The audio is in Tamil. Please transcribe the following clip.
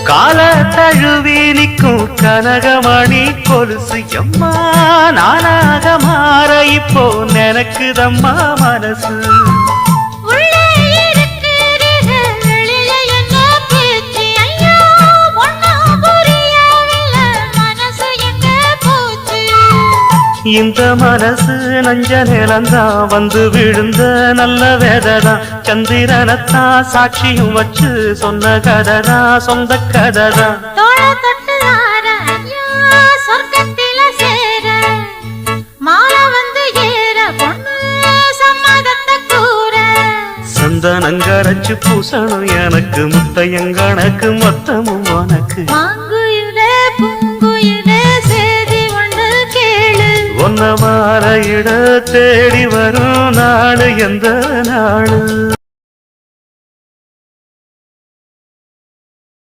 கால தழுவி நிற்கும் கனகமணி கொலுசு எம்மா நானாக மாற இப்போ நினைக்குதம்மா மனசு இந்த மனசு நஞ்ச நிலந்தான் வந்து விழுந்த நல்ல வேததான் சந்திரனத்தான் சாட்சியும் வச்சு சொன்ன கததான் சொந்த கததான் சந்தனங்கரைச்சு பூசணும் எனக்கு முத்தையங்கணக்கு மொத்தமும் உனக்கு ஒன்ன மாற இட தேடி வரும் நாடு எந்த நாடு